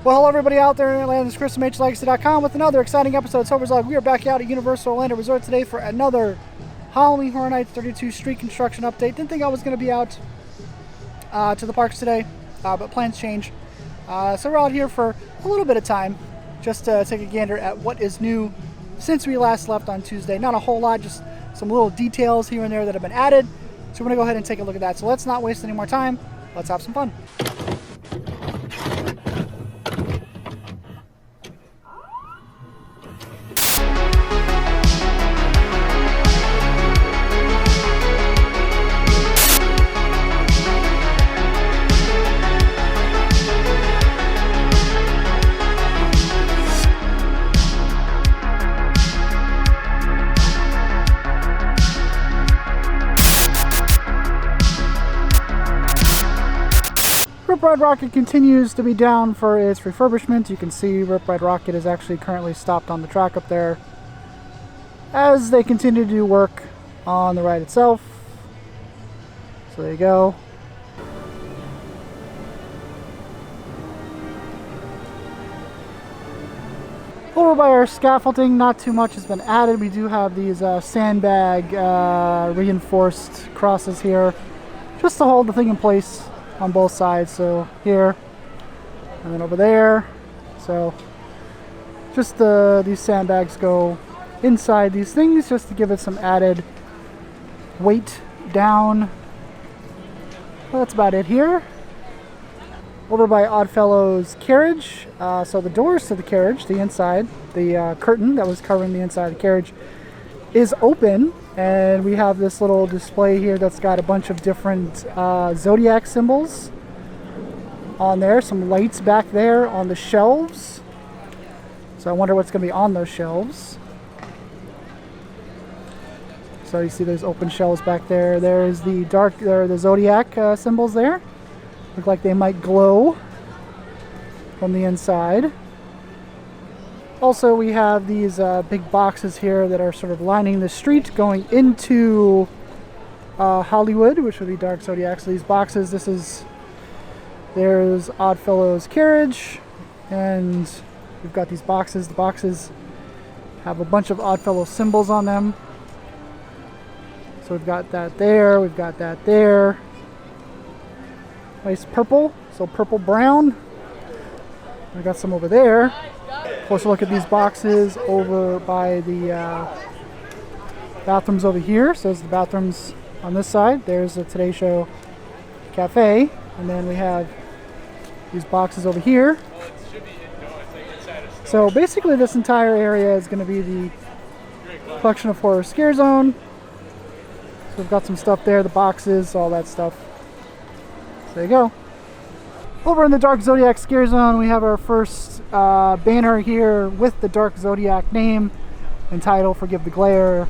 Well, hello everybody out there in Atlanta. This is Chris from HHN with another exciting episode of Topher's Vlog. We are back out at Universal Orlando Resort today for another Halloween Horror Nights 32 street construction update. Didn't think I was going to be out to the parks today, but plans change. So we're out here for a little bit of time just to take a gander at what is new since we last left on Tuesday. Not a whole lot, just some little details here and there that have been added. So we're going to go ahead and take a look at that. So let's not waste any more time. Let's have some fun. Rip Ride Rockit continues to be down for its refurbishment. You can see Rip Ride Rockit is actually currently stopped on the track up there as they continue to do work on the ride itself. So there you go. Over by our scaffolding, not too much has been added. We do have these sandbag reinforced crosses here just to hold the thing in place on both sides. So here and then over there. So just these sandbags go inside these things just to give it some added weight down. Well, that's about it here. Over by Oddfellow's carriage, so the doors to the carriage, the inside, the curtain that was covering the inside of the carriage is open, and we have this little display here that's got a bunch of different zodiac symbols on there, some lights back there on the shelves. So I wonder what's going to be on those shelves. So you see there's open shelves back there. There's the the zodiac symbols there. Look like they might glow from the inside. Also, we have these big boxes here that are sort of lining the street going into Hollywood, which would be Dark Zodiac. So these boxes, there's Oddfellow's carriage, and we've got these boxes. The boxes have a bunch of Oddfellow symbols on them. So we've got that there, we've got that there. Nice purple, so purple brown. We got some over there. Closer look at these boxes over by the bathrooms over here. So there's the bathrooms on this side. There's the Today Show Cafe, and then we have these boxes over here. So basically, this entire area is going to be the collection of horror scare zone. So we've got some stuff there, the boxes, all that stuff. So there you go. Over in the Dark Zodiac Scare Zone, we have our first banner here with the Dark Zodiac name and title, Forgive the Glare.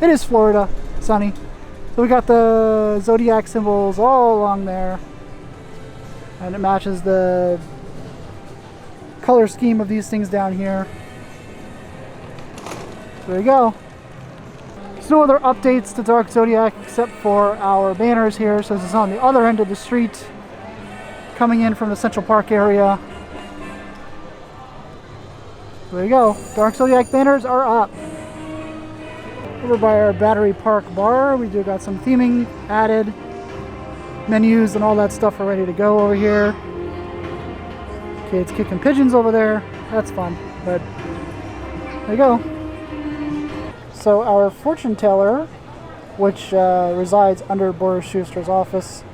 It is Florida, sunny. So we got the Zodiac symbols all along there. And it matches the color scheme of these things down here. So there you go. There's no other updates to Dark Zodiac except for our banners here. So this is on the other end of the street, coming in from the Central Park area. There you go. Dark Zodiac banners are up. Over by our Battery Park bar, we do got some theming added. Menus and all that stuff are ready to go over here. Kids kicking pigeons over there. That's fun. But there you go. So our fortune teller, which resides under Boris Schuster's office,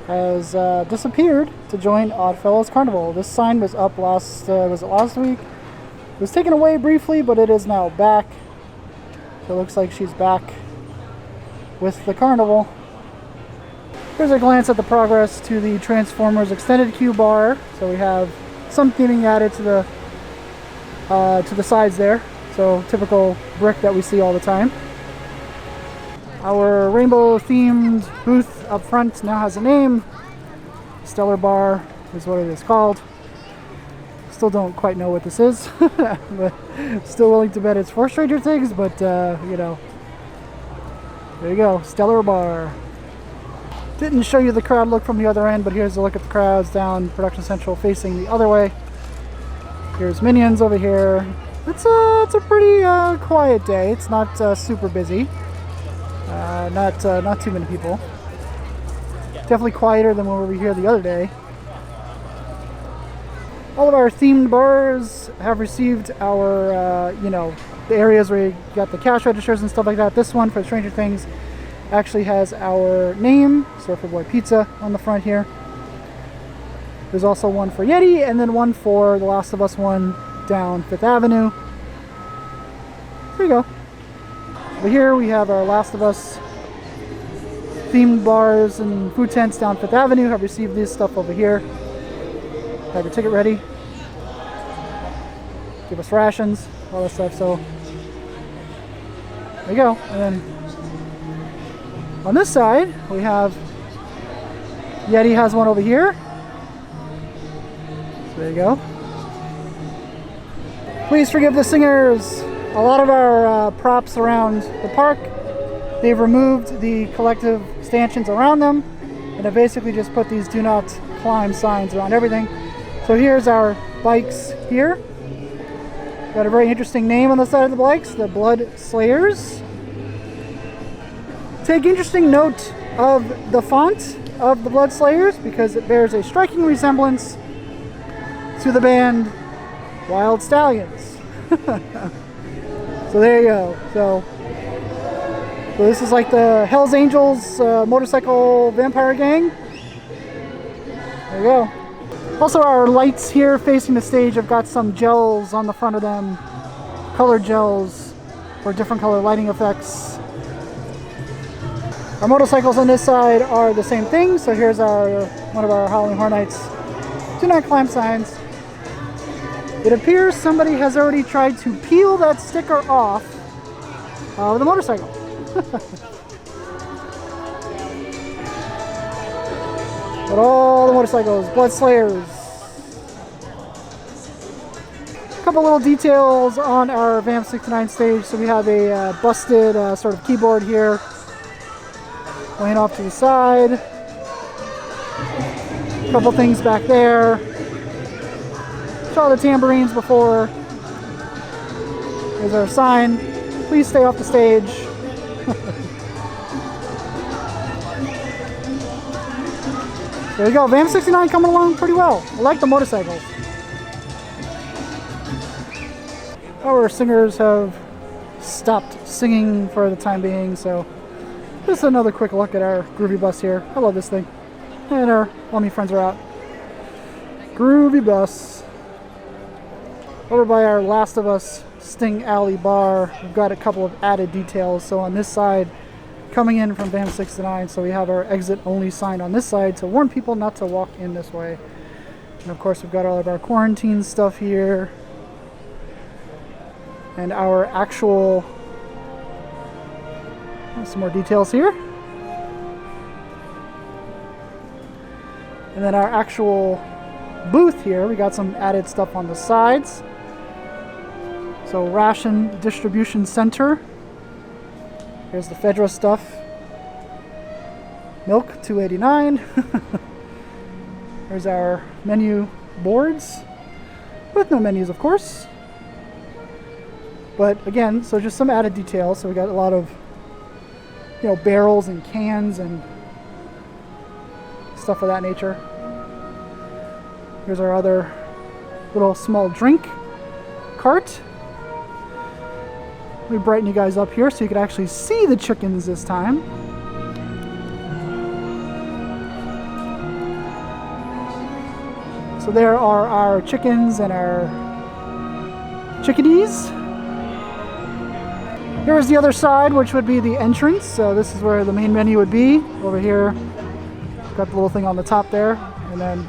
has disappeared to join Oddfellows Carnival. This sign was up was it last week? It was taken away briefly, but it is now back. So it looks like she's back with the carnival. Here's a glance at the progress to the Transformers Extended Queue bar. So we have some theming added to the sides there. So typical brick that we see all the time. Our rainbow themed booth up front now has a name. Stellar Bar is what it is called. Still don't quite know what this is, but still willing to bet it's for Stranger Things, but you know, there you go, Stellar Bar. Didn't show you the crowd look from the other end, but here's a look at the crowds down Production Central facing the other way. Here's Minions over here. It's a pretty quiet day. It's not super busy. Not too many people. Definitely quieter than when we were here the other day. All of our themed bars have received our, the areas where you got the cash registers and stuff like that. This one for Stranger Things actually has our name, Surfer Boy Pizza, on the front here. There's also one for Yeti, and then one for The Last of Us one down 5th Avenue. There you go. Over here we have our Last of Us themed bars and food tents down 5th Avenue. Have received this stuff over here. Have your ticket ready. Give us rations, all that stuff. So there you go. And then on this side we have Yeti has one over here. So there you go. Please forgive the singers. A lot of our props around the park, they've removed the collective stanchions around them, and have basically just put these do not climb signs around everything. So here's our bikes here. Got a very interesting name on the side of the bikes, the Blood Slayers. Take interesting note of the font of the Blood Slayers because it bears a striking resemblance to the band Wild Stallions. So there you go. So this is like the Hells Angels motorcycle vampire gang. There you go. Also, our lights here facing the stage have got some gels on the front of them, colored gels for different color lighting effects. Our motorcycles on this side are the same thing. So here's one of our Halloween Horror Nights do not climb signs. It appears somebody has already tried to peel that sticker off of the motorcycle. But all the motorcycles, Blood Slayers. A couple little details on our Vamp 69 stage. So we have a busted sort of keyboard here, laying off to the side. A couple things back there. Saw the tambourines before. There's our sign. Please stay off the stage. There you go. Vamp 69 coming along pretty well. I like the motorcycles. Our singers have stopped singing for the time being, so just another quick look at our groovy bus here. I love this thing. And our Lummy friends are out. Groovy bus. Over by our Last of Us Sting Alley bar, we've got a couple of added details. So on this side, coming in from Vamp 69, so we have our exit only sign on this side to warn people not to walk in this way. And of course, we've got all of our quarantine stuff here. And our actual, some more details here. And then our actual booth here, we got some added stuff on the sides. So Ration Distribution Center. Here's the Fedra stuff. Milk, $2.89. Here's our menu boards. With no menus, of course. But again, so just some added details. So we got a lot of, barrels and cans and stuff of that nature. Here's our other little small drink cart. Let me brighten you guys up here so you can actually see the chickens this time. So there are our chickens and our chickadees. Here's the other side, which would be the entrance. So this is where the main menu would be. Over here, got the little thing on the top there. And then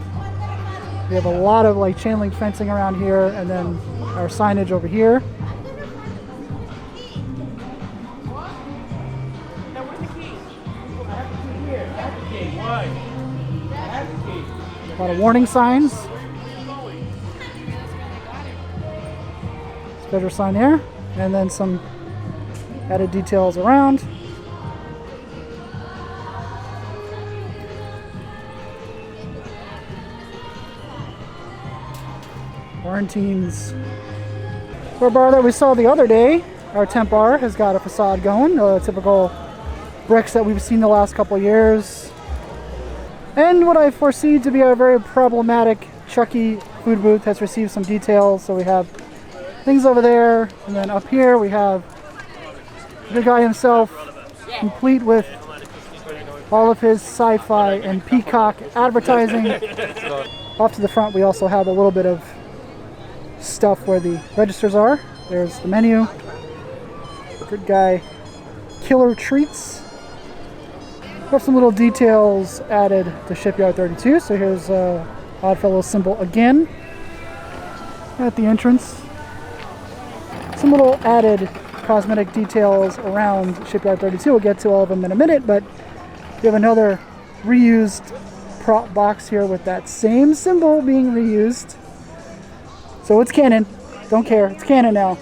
we have a lot of chain link fencing around here, and then our signage over here. A lot of warning signs. Better sign there, and then some added details around. Quarantines. Our bar that we saw the other day, our temp bar, has got a facade going. Typical bricks that we've seen the last couple of years. And what I foresee to be a very problematic Chucky food booth has received some details. So we have things over there, and then up here we have the guy himself, complete with all of his sci-fi and peacock advertising. Off to the front we also have a little bit of stuff where the registers are. There's the menu. Good guy. Killer treats. Have some little details added to Shipyard 32. So here's Oddfellows symbol again at the entrance. Some little added cosmetic details around Shipyard 32. We'll get to all of them in a minute, but we have another reused prop box here with that same symbol being reused. So it's canon. Don't care. It's canon now.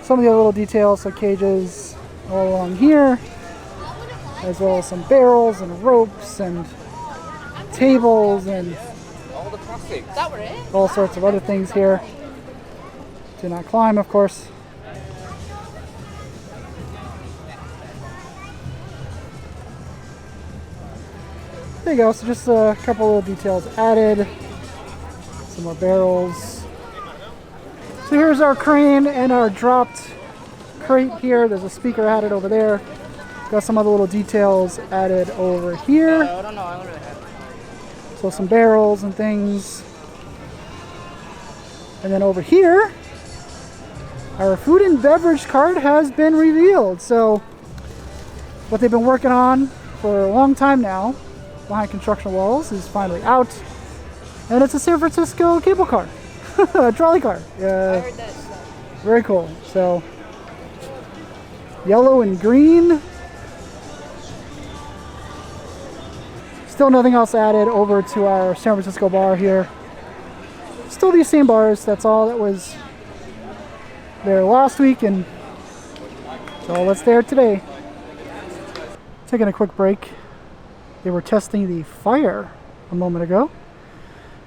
Some of the other little details, so cages all along here, as well as some barrels and ropes and tables and all sorts of other things here. Do not climb, of course. There you go. So just a couple of details added. Some more barrels. So here's our crane and our dropped crate here. There's a speaker added over there. Got some other little details added over here. So some barrels and things. And then over here, our food and beverage cart has been revealed. So what they've been working on for a long time now, behind construction walls, is finally out. And it's a San Francisco cable car. A trolley car. I heard that. Very cool. So yellow and green. Still nothing else added over to our San Francisco bar here. Still these same bars. That's all that was there last week, and that's all that's there today. Taking a quick break. They were testing the fire a moment ago.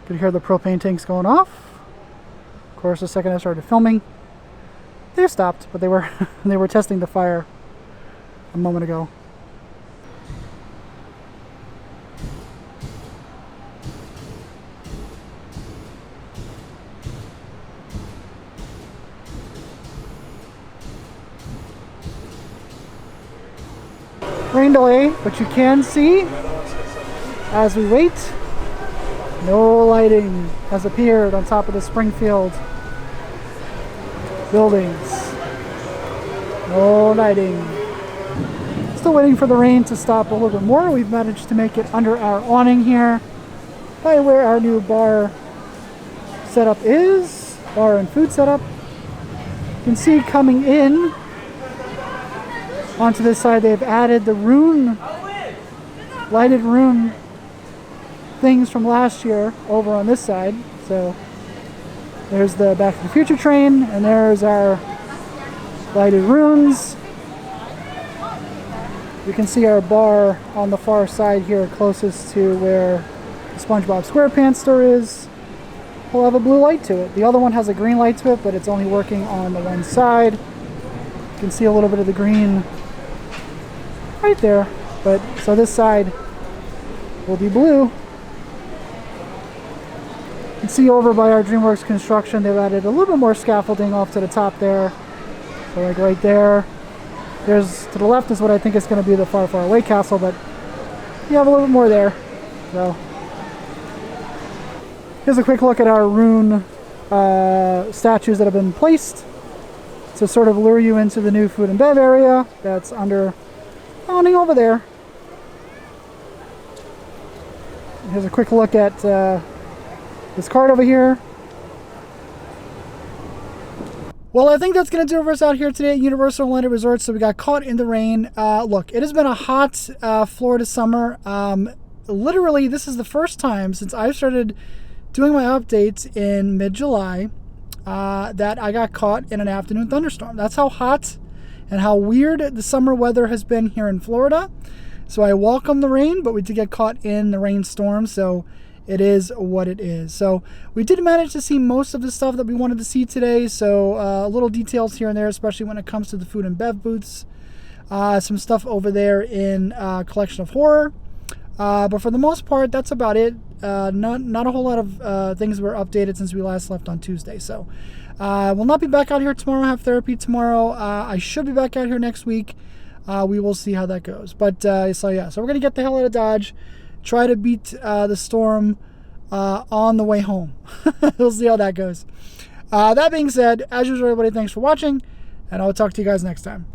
Could hear the propane tanks going off. Of course, the second I started filming, they stopped, but they were testing the fire a moment ago. Rain delay, but you can see as we wait, no lighting has appeared on top of the Springfield buildings. No lighting. Still waiting for the rain to stop a little bit more. We've managed to make it under our awning here by where our new bar setup is. Bar and food setup. You can see coming in onto this side they've added the rune, lighted rune things from last year over on this side. So there's the Back to the Future train, and there's our lighted runes. You can see our bar on the far side here, closest to where the SpongeBob SquarePants store is. Will have a blue light to it. The other one has a green light to it, but it's only working on the one side. You can see a little bit of the green right there. But so this side will be blue. You can see over by our DreamWorks construction, they've added a little bit more scaffolding off to the top there. So like right there. There's to the left is what I think is going to be the Far, Far Away castle, but you have a little bit more there. So here's a quick look at our rune statues that have been placed to sort of lure you into the new food and bev area that's under awning over there. Here's a quick look at this card over here. Well, I think that's going to do it for us out here today at Universal Orlando Resort. So we got caught in the rain. Look, it has been a hot Florida summer. Literally, this is the first time since I've started doing my updates in mid-July that I got caught in an afternoon thunderstorm. That's how hot and how weird the summer weather has been here in Florida. So I welcome the rain, but we did get caught in the rainstorm. So it is what it is. So we did manage to see most of the stuff that we wanted to see today. So little details here and there, especially when it comes to the food and bev booths. Some stuff over there in Collection of Horror. But for the most part, that's about it. Not a whole lot of things were updated since we last left on Tuesday. So we'll not be back out here tomorrow. I have therapy tomorrow. I should be back out here next week. We will see how that goes. But so we're going to get the hell out of Dodge. Try to beat the storm on the way home. We'll see how that goes. That being said, as usual, everybody, thanks for watching. And I'll talk to you guys next time.